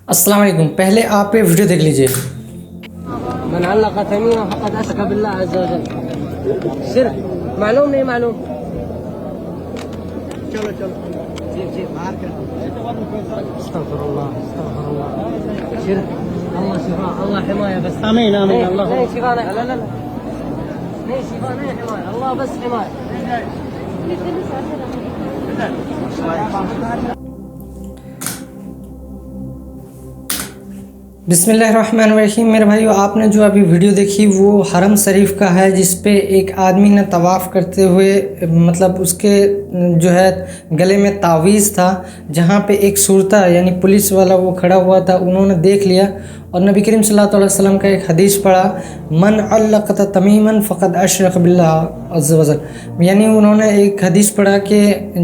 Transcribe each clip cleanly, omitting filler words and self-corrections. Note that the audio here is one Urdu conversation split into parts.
السلام علیکم. پہلے آپ یہ ویڈیو دیکھ لیجئے. من علق تميمه فقد اشرك بالله عز وجل. شرك معلوم نہیں معلوم. چلو جی باہر کر. استغفر الله شرك. الله شفاء الله حمايه بس. امين امين الله. نہیں شفاء نہیں. لا نہیں شفاء نہیں حمايه الله بس حمايه. بسم اللہ الرحمن الرحیم. میرے بھائیو، آپ نے جو ابھی ویڈیو دیکھی وہ حرم شریف کا ہے، جس پہ ایک آدمی نے طواف کرتے ہوئے مطلب اس کے جو ہے گلے میں تعویذ تھا، جہاں پہ ایک صورتہ یعنی پولیس والا وہ کھڑا ہوا تھا، انہوں نے دیکھ لیا اور نبی کریم صلی اللہ علیہ وسلم کا ایک حدیث پڑھا، من علق تمیما فقد اشرک باللہ عز وجل. یعنی انہوں نے ایک حدیث پڑھا کہ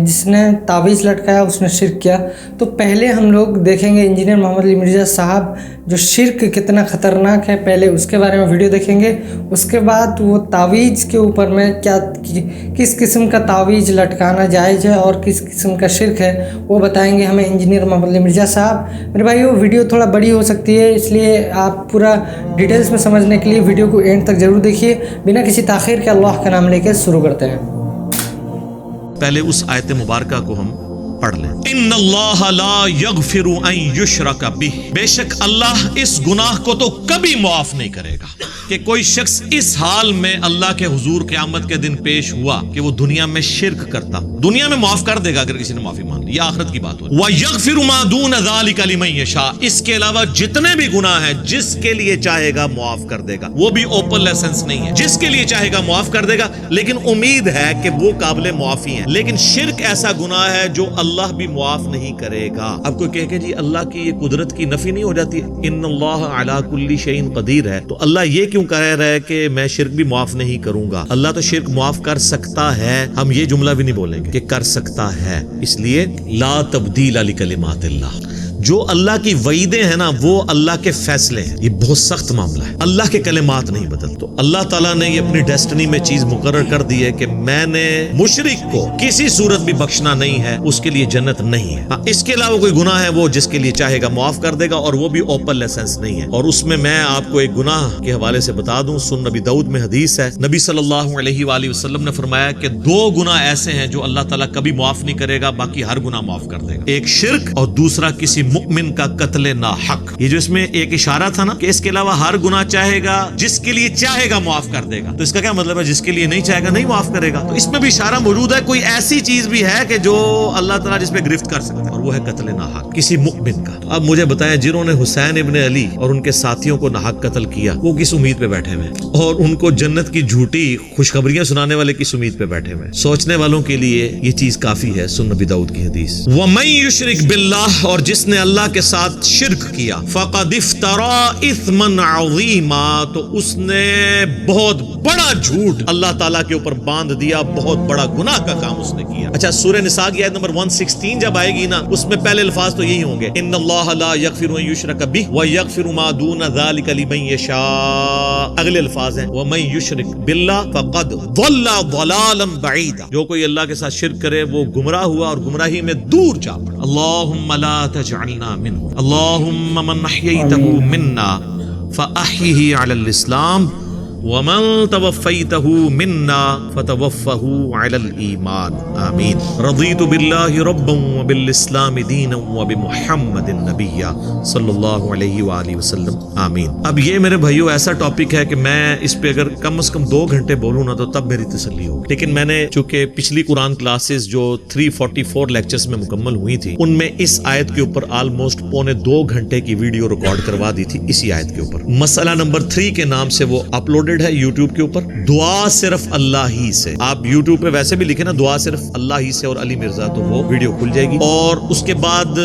جس نے تعویذ لٹکایا اس نے شرک کیا. تو پہلے ہم لوگ دیکھیں گے انجینئر محمد علی مرزا صاحب جو شرک کتنا خطرناک ہے، پہلے اس کے بارے میں ویڈیو دیکھیں گے. اس کے بعد وہ تعویذ کے اوپر میں کس قسم کا تعویذ لٹکانا جائز ہے اور کس قسم کا شرک ہے وہ بتائیں گے ہمیں انجینئر محمد علی مرزا صاحب. میرے بھائیو، ویڈیو تھوڑا بڑی ہو سکتی ہے، اس لیے آپ پورا ڈیٹیلز میں سمجھنے کے لیے ویڈیو کو اینڈ تک ضرور دیکھیے. بنا کسی تاخیر کے اللہ کا نام لے کے شروع کرتے ہیں. پہلے اس آیت مبارکہ کو ہم پڑھ لیں. ان اللہ لا یغفر ان یشرک بہ، بے شک اللہ اس گناہ کو تو کبھی معاف نہیں کرے گا کہ کوئی شخص اس حال میں اللہ کے حضور قیامت کے دن پیش ہوا کہ وہ دنیا میں شرک کرتا. دنیا میں معاف کر دے گا اگر کسی نے معافی مان لی، یہ آخرت کی بات ہو. وَيَغْفِرُ مَا دُونَ ذَلِكَ لِمَن يَشَاءُ، اس کے علاوہ جتنے بھی گناہ ہیں جس کے لیے چاہے گا معاف کر دے گا. وہ بھی اوپن لائسنس نہیں ہے، جس کے لیے چاہے گا معاف کر دے گا، لیکن امید ہے کہ وہ قابل معافی ہیں. لیکن شرک ایسا گناہ ہے جو اللہ بھی معاف نہیں کرے گا. اب کوئی کہے کہ جی اللہ کی یہ قدرت کی نفی نہیں ہو جاتی ہے، ان اللہ علی کل شیء قدیر ہے، تو اللہ یہ کیوں کہہ رہا ہے کہ میں شرک بھی معاف نہیں کروں گا؟ اللہ تو شرک معاف کر سکتا ہے، ہم یہ جملہ بھی نہیں بولیں گے کہ کر سکتا ہے. اس لیے لا تبدیل لکلمات اللہ، جو اللہ کی وعیدیں ہیں نا وہ اللہ کے فیصلے ہیں. یہ بہت سخت معاملہ ہے، اللہ کے کلمات نہیں بدل. تو اللہ تعالیٰ نے یہ اپنی ڈیسٹنی میں چیز مقرر کر دی ہے کہ میں نے مشرک کو کسی صورت بھی بخشنا نہیں ہے، اس کے لیے جنت نہیں ہے. ہاں، اس کے علاوہ کوئی گناہ ہے وہ جس کے لیے چاہے گا معاف کر دے گا، اور وہ بھی اوپن لائسنس نہیں ہے. اور اس میں آپ کو ایک گناہ کے حوالے سے بتا دوں. سن نبی داؤد میں حدیث ہے، نبی صلی اللہ علیہ وآلہ وسلم نے فرمایا کہ دو گناہ ایسے ہیں جو اللہ تعالیٰ کبھی معاف نہیں کرے گا، باقی ہر گناہ معاف کر دے گا. ایک شرک اور دوسرا کسی مؤمن کا قتل ناحق. یہ جو اس میں ایک اشارہ تھا نا کہ اس کے علاوہ ہر گناہ چاہے گا، جس کے لیے چاہے گا معاف کر دے گا، تو اس کا کیا مطلب ہے؟ جس کے لیے نہیں چاہے گا نہیں معاف کرے گا. تو اس میں بھی اشارہ موجود ہے، کوئی ایسی چیز بھی ہے کہ جو اللہ تعالیٰ جس پہ گرفت کر سکتا ہے، اور وہ ہے قتل ناحق کسی مؤمن کا. اب مجھے بتائیں، جنہوں نے حسین ابن علی اور ان کے ساتھیوں کو ناحق قتل کیا، وہ کس امید پہ بیٹھے ہوئے، اور ان کو جنت کی جھوٹی خوشخبریاں سنانے والے کس امید پہ بیٹھے ہوئے؟ سوچنے والوں کے لیے یہ چیز کافی ہے. سن نبی داؤد کی حدیث. وَمَن يُشْرِكْ بِاللَّهِ، اور جس نے اللہ کے ساتھ شرک کیا، فَقَدِ افْتَرَىٰ إِثْمًا عَظِيمًا، تو اس نے بہت بڑا جھوٹ اللہ تعالیٰ کے اوپر باندھ دیا، بہت بڑا گناہ کا کام اس نے کیا. اچھا، سورہ نساء کی آیت نمبر 116 جب آئے گی نا، اس میں پہلے الفاظ تو یہی ہوں گے، ان اللہ لا یغفر ان یشرک بہ ویغفر ما دون ذلک لمن یشاء. اگلے الفاظ ہیں ومن یشرک باللہ فقد ضل ضلالا بعیدا، جو کوئی اللہ کے ساتھ شرک کرے وہ گمراہ ہوا اور گمراہی میں دور جا پڑا. اللہم لا تجعلنا منہ، اللہم من احییتہ منا فاحیہ علی الاسلام ومن توفیتہ منا فتوفہ علی الایمان. آمین. رضیت باللہ ربا وبالاسلام دینا وبمحمد نبیا صلی اللہ علیہ وآلہ وسلم. آمین. اب یہ میرے بھائیو ایسا ٹاپک ہے کہ میں اس پہ اگر کم از کم 2 گھنٹے بولوں نا تو تب میری تسلی ہوگی. لیکن میں نے چونکہ پچھلی قرآن کلاسز جو 344 لیکچرز میں مکمل ہوئی تھی، ان میں اس آیت کے اوپر آلموسٹ 2.25 گھنٹے کی ویڈیو ریکارڈ کروا دی تھی اسی آیت کے اوپر. مسئلہ نمبر 3 کے نام سے وہ اپلوڈ ہے یوٹیوب کے اوپر. دعا صرف اللہ ہی سے، آپ یوٹیوب پہ ویسے بھی لکھیں نا دعا صرف اللہ ہی سے اور علی مرزا، تو وہ ویڈیو کھل جائے گی. اور اس کے بعد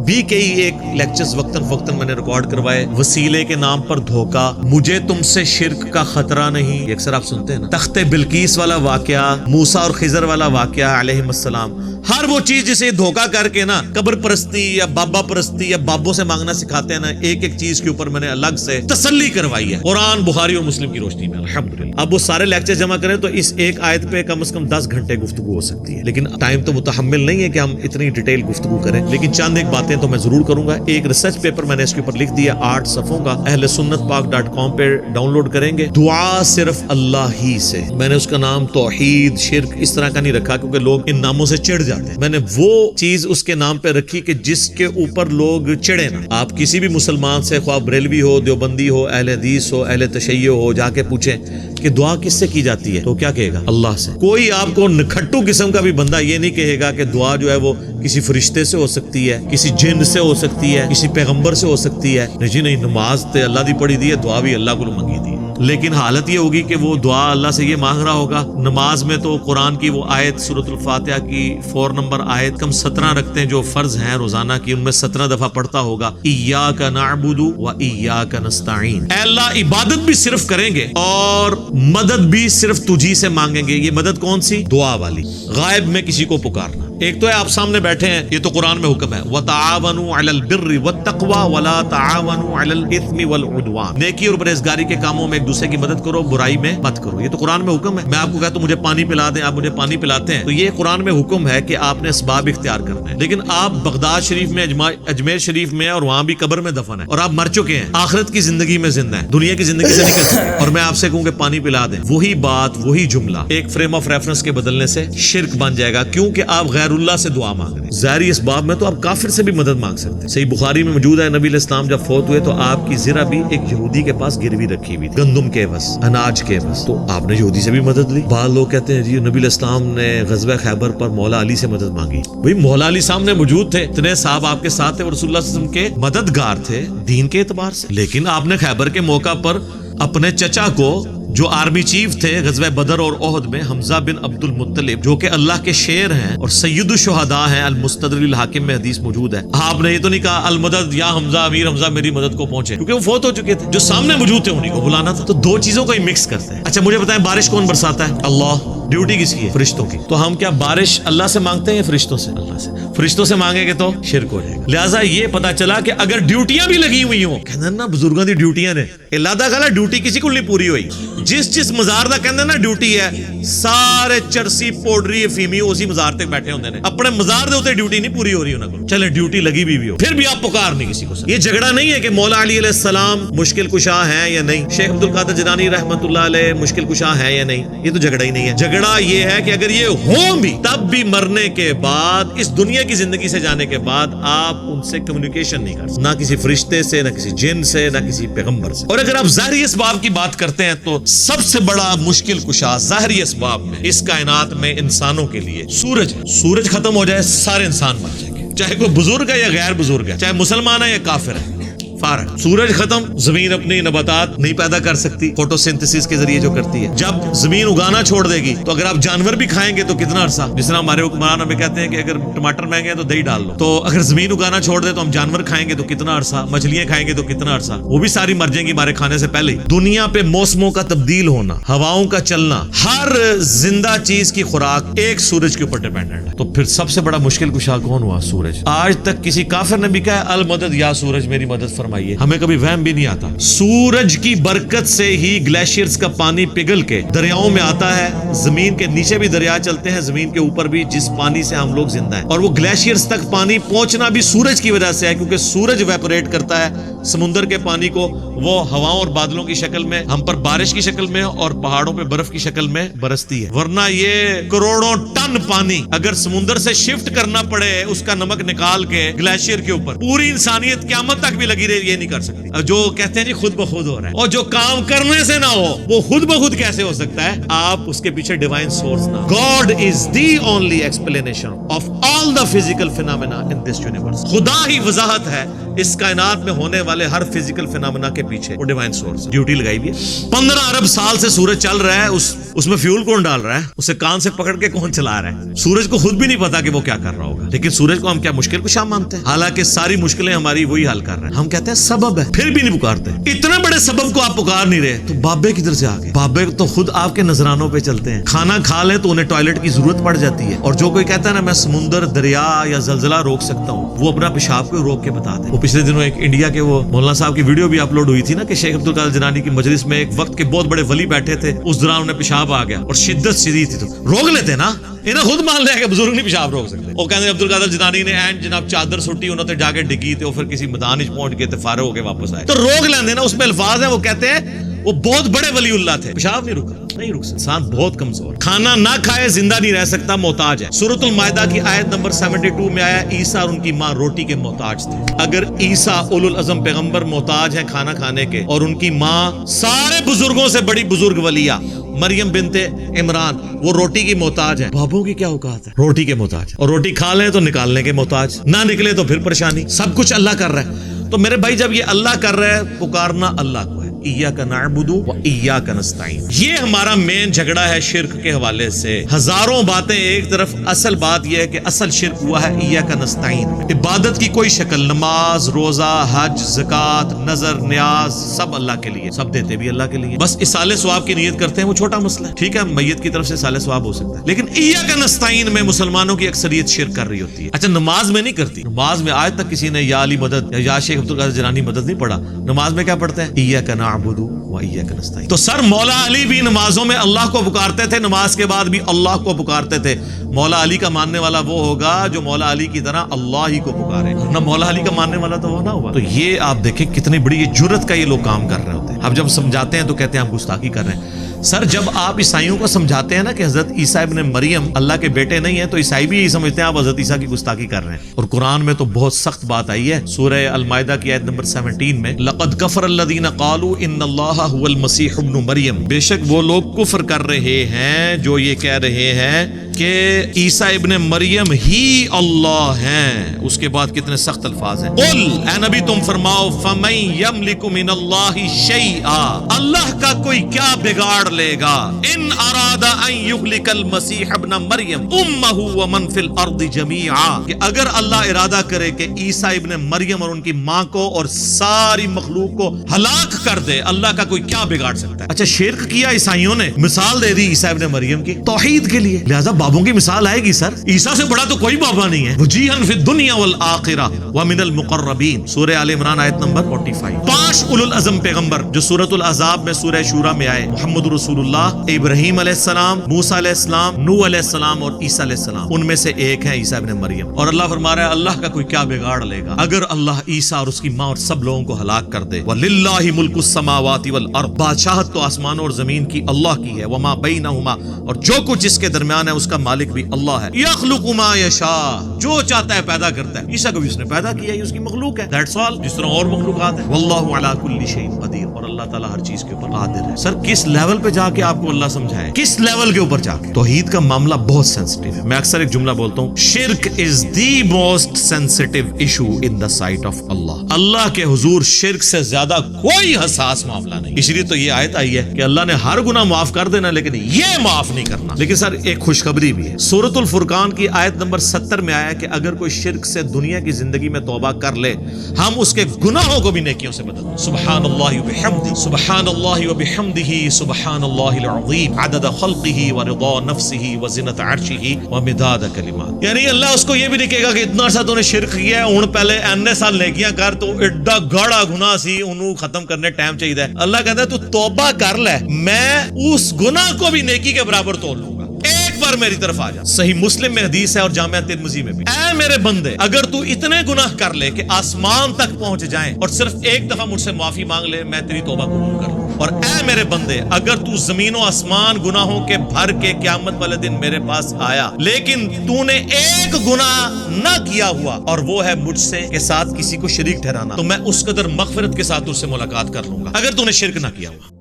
بھی کئی ایک لیکچرز وقتاً فوقتاً میں نے ریکارڈ کروائے. وسیلے کے نام پر دھوکہ، مجھے تم سے شرک کا خطرہ نہیں، یہ اکثر آپ سنتے ہیں نا. تخت بلقیس والا واقعہ، موسیٰ اور خضر والا واقعہ علیہم السلام، ہر وہ چیز جسے دھوکا کر کے نا قبر پرستی یا بابا پرستی یا بابوں سے مانگنا سکھاتے ہیں نا، ایک ایک چیز کے اوپر میں نے الگ سے تسلی کروائی ہے قرآن، بخاری اور مسلم کی روشنی میں الحمدللہ۔ اب وہ سارے لیکچر جمع کریں تو اس ایک آیت پہ کم از کم 10 گھنٹے گفتگو ہو سکتی ہے، لیکن ٹائم تو متحمل نہیں ہے کہ ہم اتنی ڈیٹیل گفتگو کریں، لیکن چند ایک باتیں تو میں ضرور کروں گا۔ ایک ریسرچ پیپر میں نے اس کے اوپر لکھ دیا 8 صفحوں کا، اہل سنت پاک.com پہ ڈاؤن لوڈ کریں گے۔ دعا صرف اللہ ہی سے، میں نے اس کا نام توحید، شرک اس طرح کا نہیں رکھا کیونکہ لوگ ان ناموں سے چڑھ جاتے ہیں، میں نے وہ چیز اس کے نام پہ رکھی کہ جس کے اوپر لوگ چڑھے نا۔ آپ کسی بھی مسلمان سے، خواہ بریلوی ہو، دیوبندی ہو، اہل حدیث ہو، اہل تشیع ہو، جا کے پوچھیں کہ دعا کس سے کی جاتی ہے تو کیا کہے گا؟ اللہ سے۔ کوئی آپ کو نکھٹو قسم کا بھی بندہ یہ نہیں کہے گا کہ دعا جو ہے وہ کسی فرشتے سے ہو سکتی ہے، کسی جن سے ہو سکتی ہے، کسی پیغمبر سے ہو سکتی ہے۔ نہیں، نماز تے اللہ دی پڑھی دی ہے، دعا بھی اللہ کو منگی دی ہے، لیکن حالت یہ ہوگی کہ وہ دعا اللہ سے یہ مانگ رہا ہوگا۔ نماز میں تو قرآن کی وہ آیت سورۃ الفاتحہ کی 4 نمبر آیت کم 17 رکھتے ہیں جو فرض ہیں روزانہ کی، ان میں 17 دفعہ پڑھتا ہوگا ایاک نعبد و ایاک نستعین، اے اللہ عبادت بھی صرف کریں گے اور مدد بھی صرف تجھی سے مانگیں گے۔ یہ مدد کون سی؟ دعا والی، غائب میں کسی کو پکارنا۔ ایک تو ہے آپ سامنے بیٹھے ہیں، یہ تو قرآن میں حکم ہے وَتَعَاوَنُوا عَلَى الْبِرِّ وَالتَّقْوَى وَلَا تَعَاوَنُوا عَلَى الْإِثْمِ وَالْعُدْوَانِ، نیکی اور پرہیزگاری کے کاموں میں ایک دوسرے کی مدد کرو، برائی میں مت کرو۔ یہ تو قرآن میں حکم ہے۔ میں آپ کو کہتا ہوں مجھے پانی پلا دیں، آپ مجھے پانی پلاتے ہیں، تو یہ قرآن میں حکم ہے کہ آپ نے اسباب اختیار کرنے ہیں، لیکن آپ بغداد شریف میں، اجمیر شریف میں، اور وہاں بھی قبر میں دفن ہے اور آپ مر چکے ہیں، آخرت کی زندگی میں زندہ ہیں، دنیا کی زندگی سے نکل چکے ہیں، اور میں آپ سے کہوں کہ پانی پلا دیں، وہی بات، وہی جملہ ایک فریم آف ریفرنس کے بدلنے سے شرک بن جائے گا، کیونکہ آپ غیر اللہ سے دعا مانگ رہے ہیں۔ ظاہری اسباب میں تو آپ کافر سے بھی مدد مانگ سکتے ہیں۔ صحیح بخاری میں موجود ہے نبی علیہ السلام جب فوت ہوئے تو آپ کی زرہ بھی ایک یہودی کے پاس گروی رکھی ہوئی تھی، گندم کے عوض، اناج کے عوض، تو آپ نے یہودی سے بھی مدد لی۔ بعض لوگ کہتے ہیں جی نبی علیہ السلام نے غزوہ خیبر پر مولا علی سے مدد مانگی، بھئی مولا علی سامنے موجود تھے، اتنے صاحب آپ کے ساتھ تھے، وہ رسول اللہ صلی اللہ علیہ وسلم کے مددگار تھے دین کے اعتبار سے، لیکن آپ نے خیبر کے موقع پر اپنے چچا کو جو آرمی چیف تھے غزوہ بدر اور احد میں، حمزہ بن عبد المطلب، جو کہ اللہ کے شیر ہیں اور سید الشہداء ہیں، المستدرک الحاکم میں حدیث موجود ہے۔ آپ نے یہ تو نہیں کہا المدد یا حمزہ، امیر حمزہ میری مدد کو پہنچے، کیونکہ وہ فوت ہو چکے تھے، جو سامنے موجود تھے انہیں کو بلانا تھا۔ تو دو چیزوں کو ہی مکس کرتے ہیں۔ اچھا مجھے بتائیں بارش کون برساتا ہے؟ اللہ۔ ڈیوٹی کس کی ہے؟ فرشتوں کی۔ تو ہم کیا بارش اللہ سے مانگتے ہیں یا فرشتوں سے؟ اللہ سے۔ فرشتوں سے مانگیں گے تو شرک ہو جائے گا۔ لہٰذا یہ پتا چلا کہ اگر ڈیوٹیاں بھی لگی ہوئی ہوں، کہتے ہیں نا بزرگوں کی ڈیوٹیاں نے، اللہ تعالیٰ ڈیوٹی کسی کو نہیں پوری ہوئی، جس مزار دا کہندے نا ڈیوٹی ہے، سارے چرسی پوڈری افیمی اسی مزار تک بیٹھے ہوندے نے، اپنے مزار دے اوتے ڈیوٹی نہیں پوری ہو رہی انہاں کو، چلے ڈیوٹی لگی بھی ہو، پھر بھی آپ پکار نہیں کسی کو۔ یہ جھگڑا نہیں ہے کہ مولا علی علیہ السلام مشکل کشا ہیں یا نہیں، شیخ عبد القادر جیلانی رحمۃ اللہ علیہ مشکل کشا ہیں یا نہیں، یہ تو جھگڑا ہی نہیں ہے۔ جھگڑا یہ ہے کہ اگر یہ ہوں بھی تب بھی مرنے کے بعد، اس دنیا کی زندگی سے جانے کے بعد آپ ان سے کمیونیکیشن نہیں کر سکتے، نہ کسی فرشتے سے، نہ کسی جن سے، نہ کسی پیغمبر سے۔ اور اگر آپ ظاہری اسباب کی بات کرتے ہیں تو سب سے بڑا مشکل کشا ظاہری اسباب میں اس کائنات میں انسانوں کے لیے سورج ختم ہو جائے سارے انسان مر جائیں گے، چاہے کوئی بزرگ ہے یا غیر بزرگ ہے، چاہے مسلمان ہے یا کافر ہے، فارغ۔ سورج ختم، زمین اپنی نباتات نہیں پیدا کر سکتی فوٹو سنتھسس کے ذریعے جو کرتی ہے، جب زمین اگانا چھوڑ دے گی تو اگر آپ جانور بھی کھائیں گے تو کتنا عرصہ، جس طرح ہمارے حکمران ہمیں کہتے ہیں کہ اگر ٹماٹر مہنگے ہیں تو دہی ڈال لو، تو اگر زمین اگانا چھوڑ دے تو ہم جانور کھائیں گے تو کتنا عرصہ، مچھلیاں کھائیں گے تو کتنا عرصہ، وہ بھی ساری مر جائیں گی ہمارے کھانے سے پہلے ہی۔ دنیا پہ موسموں کا تبدیل ہونا، ہواؤں کا چلنا، ہر زندہ چیز کی خوراک ایک سورج کے اوپر ڈیپینڈنٹ ہے، تو پھر سب سے بڑا مشکل کشا کون ہوا؟ سورج۔ آج تک کسی کافر نے بھی کہا المدد یا سورج میری مدد فرمائیے، ہمیں کبھی وہم بھی نہیں آتا۔ سورج کی برکت سے ہی گلیشیئرز کا پانی پگھل کے دریاؤں میں آتا ہے، زمین کے نیچے بھی دریا چلتے ہیں، زمین کے اوپر بھی، جس پانی سے ہم لوگ زندہ ہیں، اور وہ گلیشیئرز تک پانی پہنچنا بھی سورج کی وجہ سے ہے، کیونکہ سورج ویپوریٹ کرتا ہے سمندر کے پانی کو، وہ ہواؤں اور بادلوں کی شکل میں ہم پر بارش کی شکل میں اور پہاڑوں پہ برف کی شکل میں برستی ہے، ورنہ یہ کروڑوں ٹن پانی اگر سمندر سے شفٹ کرنا پڑے اس کا نمک نکال کے گلیشیئر کے اوپر، پوری انسانیت قیامت تک بھی لگی رہے، یہ نہیں کر سکتی۔ جو کہتے ہیں جی خود بخود ہو رہا ہے، اور جو کام کرنے سے نہ ہو وہ خود بخود کیسے ہو سکتا ہے؟ آپ اس کے پیچھے ڈیوائن سورس نہ۔ God is the only explanation of all the physical phenomena in this universe۔ خدا ہی وضاحت ہے اس کائنات میں ہونے والے ہر فزیکل فینامنا کے پیچھے وہ ڈیوائن سورس ڈیوٹی لگائی ہوئی ہے. 15 ارب سال سے سورج چل رہا ہے, اس میں فیول کون ڈال رہا ہے, اسے کان سے پکڑ کے کون چلا رہا ہے. سورج کو خود بھی نہیں پتا کہ وہ کیا کر رہا ہوگا, لیکن سورج کو ہم کیا مشکل کشا مانتے ہیں, حالانکہ ساری مشکلیں ہماری وہی حل کر رہے ہیں. ہم کہتے ہیں سبب ہے, پھر بھی نہیں پکارتے. اتنے بڑے سبب کو آپ پکار نہیں رہے تو بابے کدھر سے آ گئے؟ بابے تو خود آپ کے نذرانوں پہ چلتے ہیں. کھانا کھا لیں تو انہیں ٹوائلٹ کی ضرورت پڑ جاتی ہے, اور جو کوئی کہتا ہے نا میں سمندر, دریا یا زلزلہ روک سکتا ہوں, وہ اپنا پیشاب کو روک کے بتا دے. وہ پچھلے دنوں ایک انڈیا کے وہ مولانا صاحب کی ویڈیو بھی اپلوڈ ہوئی تھی نا کہ شیخ عبد القادر جیلانی کی مجلس میں ایک وقت کے بہت بڑے ولی بیٹھے تھے, اس دوران انہیں پیشاب آ گیا اور شدت شدید تھی, تو روک لیتے نا. انہیں خود مان لیا کہ بزرگ نہیں پیشاب روک سکتے. وہ کہتے ہیں عبد القادر جیلانی نے اینڈ جناب چادر سٹی, انہوں نے جا کے ڈگی تے, پھر کسی میدان وچ پہنچ گئے تے فارغ ہو کے واپس آئے. تو روک لیندے نا, اس میں الفاظ ہیں, وہ کہتے ہیں وہ بہت بڑے ولی اللہ تھے, پیشاب نہیں رکا, نہیں رک سکتا. انسان بہت کمزور, کھانا نہ کھائے زندہ نہیں رہ سکتا, محتاج ہے. سورۃ المائدہ کی آیت نمبر 72 میں آیا عیسیٰ اور ان کی ماں روٹی کے محتاج تھے. اگر عیسیٰ اولو العزم پیغمبر محتاج ہیں کھانا کھانے کے, اور ان کی ماں سارے بزرگوں سے بڑی بزرگ ولیہ مریم بنت عمران وہ روٹی کی محتاج ہے, بابوں کی کیا اوقات ہے, روٹی کے محتاج. اور روٹی کھا لیں تو نکالنے کے محتاج, نہ نکلے تو پھر پریشانی. سب کچھ اللہ کر رہا ہے. تو میرے بھائی جب یہ اللہ کر رہا ہے, پکارنا اللہ کو ہے. ایاک نعبد و ایاک نستعین. یہ ہمارا مین جھگڑا ہے شرک کے حوالے سے. ہزاروں باتیں ایک طرف, اصل بات یہ ہے کہ اصل شرک ہوا ہے ایاک نستعین. عبادت کی کوئی شکل, نماز, روزہ, حج, زکات, نظر, نیاز, سب اللہ کے لیے, سب دیتے بھی اللہ کے لیے. بس اصالہ ثواب کی نیت کرتے ہیں, وہ چھوٹا مسئلہ ہے, ٹھیک ہے, میت کی طرف سے اصالہ ثواب ہو سکتا ہے. لیکن ایاک نستعین میں مسلمانوں کی اکثریت شرک کر رہی ہوتی ہے. اچھا نماز میں نہیں کرتی, نماز میں آج تک کسی نے یا علی مدد یا شیخ عبد القادر جیلانی مدد نہیں پڑھا. نماز میں کیا پڑھتے ہیں, ایاک نعبد و ایاک نستعین. تو سر مولا علی بھی نمازوں میں اللہ کو پکارتے تھے, نماز کے بعد بھی اللہ کو پکارتے تھے. مولا علی کا ماننے والا وہ ہوگا جو مولا علی کی طرح اللہ ہی کو پکارے, ورنہ مولا علی کا ماننے والا تو وہ نہ ہوا. تو یہ آپ دیکھیں کتنی بڑی یہ جرت کا یہ لوگ کام کر رہے ہوتے ہیں. اب جب سمجھاتے ہیں تو کہتے ہیں ہم گستاخی کر رہے ہیں. سر جب آپ عیسائیوں کو سمجھاتے ہیں نا کہ حضرت عیسیٰ ابن مریم اللہ کے بیٹے نہیں ہیں, تو عیسائی بھی یہی سمجھتے ہیں آپ حضرت عیسیٰ کی گستاخی کر رہے ہیں. اور قرآن میں تو بہت سخت بات آئی ہے, سورہ المائدہ کی آیت نمبر 17 میں لقد کفر الذین قالوا ان اللہ هو المسیح ابن مریم. بے شک وہ لوگ کفر کر رہے ہیں جو یہ کہہ رہے ہیں کہ عیسیٰ ابن مریم ہی اللہ ہیں. اس کے بعد کتنے سخت الفاظ ہیں. قل اے نبی تم فرماؤ, فمن یملک من اللہ شیئا, اللہ کا کوئی کیا بگاڑ لے گا, ان اراد ان یہلک المسیح ابن مریم امہ ومن فی الارض جمیعا, کہ اگر اللہ ارادہ کرے کہ عیسیٰ ابن مریم اور ان کی ماں کو اور ساری مخلوق کو ہلاک کر دے, اللہ کا کوئی کیا بگاڑ سکتا ہے. اچھا شرک کیا عیسائیوں نے, مثال دے دی عیسیٰ ابن مریم کی توحید کے لیے, لہذا بابوں کی مثال آئے گی. سر عیسیٰ سے بڑا تو کوئی بابا نہیں ہے. وجیہا فی الدنیا والآخرہ ومن المقربین, سورہ آل عمران آیت نمبر 45. 5 اولو العزم پیغمبر جو سورۃ الاحزاب میں سورہ شورى میں آئے, محمد رسول اللہ, ابراہیم علیہ السلام, موسیٰ علیہ السلام, نوح علیہ السلام اور عیسیٰ علیہ السلام, ان میں سے ایک ہے عیسیٰ ابن مریم. اور اللہ فرما رہا ہے اللہ کا کوئی کیا بگاڑ لے گا اگر اللہ عیسیٰ اور اس کی ماں اور سب لوگوں کو ہلاک کر دے. وَلِلَّهِ مُلْكُ السَّمَاوَاتِ وَالْأَرْضِ, بادشاہت تو آسمانوں اور زمین کی اللہ کی ہے. وَمَا بَيْنَهُمَا, اور جو کچھ اس کے درمیان ہے اس کا مالک بھی اللہ ہے. يَخْلُقُ مَا يَشَاءُ, جو چاہتا ہے پیدا کرتا ہے. عیسیٰ کو بھی اس نے پیدا کیا, یہ اس کی مخلوق ہے, دیٹس آل, جس طرح اور مخلوقات ہیں. وَاللَّهُ عَلَى كُلِّ شَيْءٍ قَدِيرٌ, اور اللہ تعالیٰ ہر چیز کے اوپر قادر ہے. سر کس لیول پہ جا کے آپ کو اللہ سمجھائے, کس لیول کے اوپر جا کے. توحید کا معاملہ بہت سینسٹیو ہے. میں اکثر ایک جملہ بولتا ہوں, شرک is the most sensitive issue in the sight of Allah. Allah کے حضور شرک سے زیادہ کوئی حساس معاملہ نہیں. اس لیے تو یہ آیت آئی ہے کہ اللہ نے ہر گناہ معاف کر دینا لیکن یہ معاف نہیں کرنا. لیکن سر ایک خوشخبری بھی ہے, سورۃ الفرقان کی آیت نمبر 70 میں آیا کہ اگر کوئی شرک سے دنیا کی زندگی میں توبہ کر لے, ہم اس کے گناہوں کو بھی نیکیوں سے بدل دیں. سبحان اللہ وبحمدہ, سبحان اللہ وبحمدہ, سبحان اللہ العظیم, عدد خلقہ ورضا نفسہ وزنۃ عرشہ ومداد کلمات. یعنی اللہ اس کو یہ بھی نہیں کہے گا کہ اتنا سا تو نے شرک کیا ہے, ہن پہلے اینے سال نیکیاں کر, تو ایڈا گاڑا گناہ سی, انہوں ختم کرنے ٹائم چاہیے. اللہ کہتا ہے تو توبہ کر لے, میں اس گناہ کو بھی نیکی کے برابر تول لوں گا, ایک بار میری طرف آ جا. صحیح مسلم میں حدیث ہے اور جامعہ ترمذی میں بھی, اے میرے بندے اگر تو اتنے گناہ کر لے کہ آسمان تک پہنچ جائیں اور صرف ایک دفعہ مجھ سے معافی مانگ لے, میں تیری توبہ قبول کر لوں. اور اے میرے بندے اگر تو زمین و آسمان گناہوں کے بھر کے قیامت والے دن میرے پاس آیا لیکن تو نے ایک گناہ نہ کیا ہوا اور وہ ہے مجھ سے کے ساتھ کسی کو شریک ٹھہرانا, تو میں اس قدر مغفرت کے ساتھ اس سے ملاقات کر لوں گا اگر تو نے شرک نہ کیا ہوا.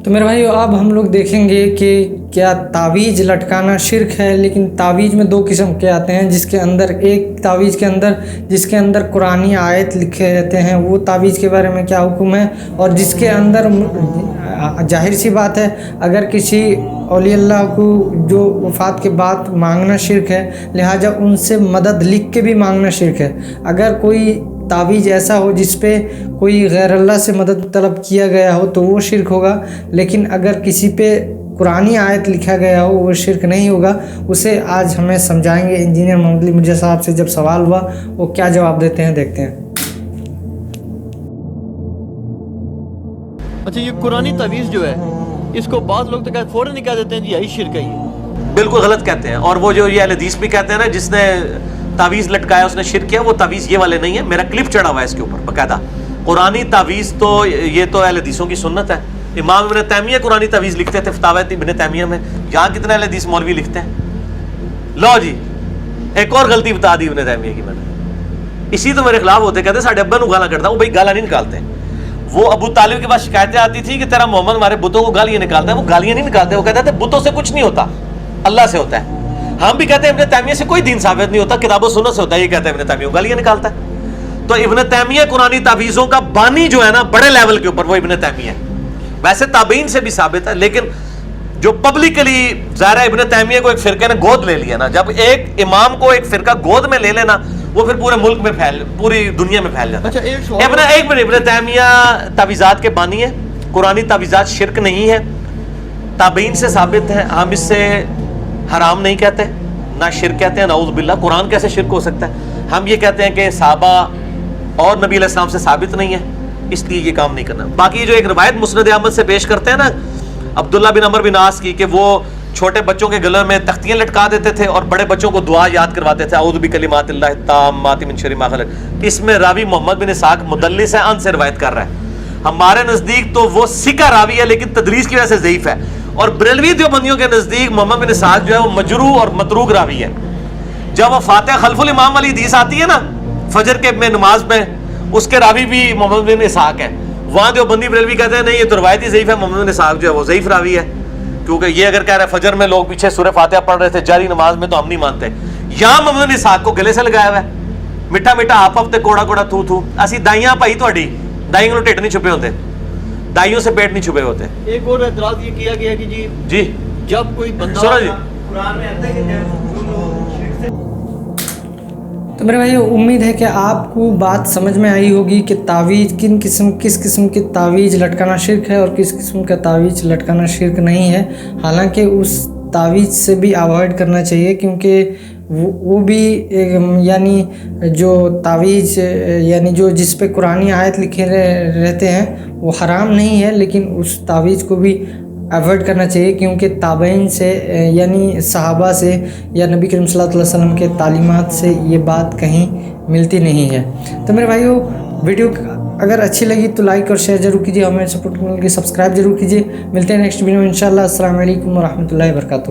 تو میرے بھائیو اب ہم لوگ دیکھیں گے کہ کیا تعویذ لٹکانا شرک ہے، لیکن تعویذ میں 2 قسم کے آتے ہیں، جس کے اندر ایک تعویذ کے اندر جس کے اندر قرآنی آیت لکھے رہتے ہیں، وہ تعویذ کے بارے میں کیا حکم ہے، اور جس کے اندر ظاہر سی بات ہے اگر کسی اولیاء اللہ کو جو وفات کے بعد مانگنا شرک ہے، لہٰذا ان سے مدد لکھ کے بھی مانگنا شرک ہے۔ اگر کوئی تعویذ ایسا ہو جس پہ کوئی غیر اللہ سے مدد طلب کیا گیا ہو تو وہ شرک ہوگا، لیکن اگر کسی پہ قرآنی آیت لکھا گیا ہو وہ شرک نہیں ہوگا۔ اسے آج ہمیں سمجھائیں گے انجینئر محمد علی مرزا صاحب سے، جب سوال ہوا وہ کیا جواب دیتے ہیں، دیکھتے ہیں۔ اچھا، یہ قرآنی تعویذ جو ہے اس کو بعض لوگ تو فوراً ہی کہہ دیتے ہیں جی یہی شرک ہے، یہ بالکل غلط کہتے ہیں، اور وہ جو یہ اہل حدیث بھی کہتے ہیں نا جس نے تعویذ لٹکایا اس نے شرک کیا، وہ تعویذ یہ والے نہیں ہے، میرا کلپ چڑھا ہوا ہے اس کے اوپر باقاعدہ۔ قرآنی تعویذ تو یہ تو اہل حدیثوں کی سنت ہے، امام ابن تیمیہ قرآنی تعویذ لکھتے تھے فتاوی ابن تیمیہ میں، یہاں کتنے اہل حدیث مولوی لکھتے ہیں؟ لو جی ایک اور غلطی بتا دی ابن تیمیہ کی میں نے، اسی تو میرے خلاف ہوتے، کہتے ساڈے ابا نو گالاں کڈدا، وہ بھائی گالاں نہیں نکالتے۔ وہ ابو طالب کے پاس شکایتیں آتی تھی کہ تیرا محمد ہمارے بتوں کو گالیاں نکالتا ہے، وہ گالیاں نہیں نکالتے، وہ کہتے تھے بتوں سے کچھ نہیں ہوتا، اللہ سے ہوتا ہے۔ ہم بھی کہتے ہیں ابن تیمیہ سے کوئی دین ثابت نہیں ہوتا، کتاب و سنت سے ہوتا ہے، یہ کہتا ہے ابن تیمیہ گالیاں نکالتا ہے۔ تو ابن تیمیہ قرآنی تعویذوں کا بانی جو ہے نا بڑے لیول کے اوپر، وہ ابن تیمیہ ہے۔ ویسے تابعین سے بھی ثابت ہے، لیکن جو پبلکلی ظاہر ہے ابن تیمیہ کو ایک فرقے نے گود لے لیا نا، جب ایک امام کو ایک فرقہ گود میں لے لینا وہ پھر پورے ملک میں پوری دنیا میں پھیل جاتا ہے۔ اچھا ایک سوال، ابن تیمیہ تعویذات کے بانی ہے، قرآنی تعویذات شرک نہیں ہے، تابعین سے ثابت ہے، ہم اس سے حرام نہیں کہتے نہ شرک کہتے ہیں، نعوذ باللہ۔ قرآن کیسے شرک ہو سکتا ہے؟ ہم یہ کہتے ہیں کہ صحابہ اور نبی علیہ السلام سے ثابت نہیں ہے، اس لیے یہ کام نہیں کرنا۔ باقی جو ایک روایت مسند احمد سے پیش کرتے ہیں نا عبداللہ بن عمر بن عاص کی، کہ وہ چھوٹے بچوں کے گلے میں تختیاں لٹکا دیتے تھے اور بڑے بچوں کو دعا یاد کرواتے تھے، اعوذ بکلمات اللہ التامات من شر ما خلق۔ اس میں راوی محمد بن اسحاق مدلس ہے، ان سے روایت کر رہا ہے۔ ہمارے نزدیک تو وہ سکہ راوی ہے لیکن تدریس کی وجہ سے ضعیف ہے، اور بریلوی دیوبندیوں کے نزدیک محمد بن اسحاق جو ہے وہ مجروح اور متروک راوی ہے۔ جب وہ فاتحہ خلف الامام والی حدیث آتی ہے نا فجر کے میں نماز میں، اس کے راوی بھی محمد بن اسحاق ہے، وہاں دیوبندی بریلوی کہتے ہیں نہیں یہ تو روایتی ضعیف ہے، محمد بن اسحاق جو ہے وہ ضعیف راوی ہے، کیونکہ یہ اگر کہہ رہا ہے فجر میں لوگ پیچھے سورہ فاتحہ پڑھ رہے تھے جاری نماز میں تو ہم نہیں مانتے۔ یہاں محمد بن اسحاق کو گلے سے لگایا ہوا ہے، میٹھا میٹھا آپ ہفتے کوڑا کوڑا تھو تھو، اسی دائیاں پائی تہاڈی، دائیوں کو ٹھٹ نہیں چھپے ہوتے، دائیوں سے پیٹ نہیں چھپے ہوتے۔ ایک اور اعتراض یہ کیا گیا کہ جی جب کوئی بندہ سنو جی، قرآن میں آتا ہے کہ تو میرے بھائی امید ہے کہ آپ کو بات سمجھ میں آئی ہوگی کہ تعویذ کس قسم کی تعویذ لٹکانا شرک ہے اور کس قسم کا تعویذ لٹکانا شرک نہیں ہے۔ حالانکہ اس تعویذ سے بھی اوائڈ کرنا چاہیے، کیونکہ وہ بھی یعنی جو تعویذ یعنی جو جس پہ قرآنی آیت لکھے رہتے ہیں وہ حرام نہیں ہے، لیکن اس تعویذ کو بھی اوائڈ کرنا چاہیے، کیونکہ تابعین سے یعنی صحابہ سے یا نبی کریم صلی اللہ علیہ وسلم کے تعلیمات سے یہ بات کہیں ملتی نہیں ہے۔ تو میرے بھائیو ویڈیو اگر اچھی لگی تو لائک اور شیئر ضرور کیجیے، ہمیں سپورٹ کرنے کے لیے سبسکرائب ضرور کیجیے۔ ملتے ہیں نیکسٹ ویڈیو میں انشاءاللہ۔ السلام علیکم ورحمۃ اللہ وبرکاتہ۔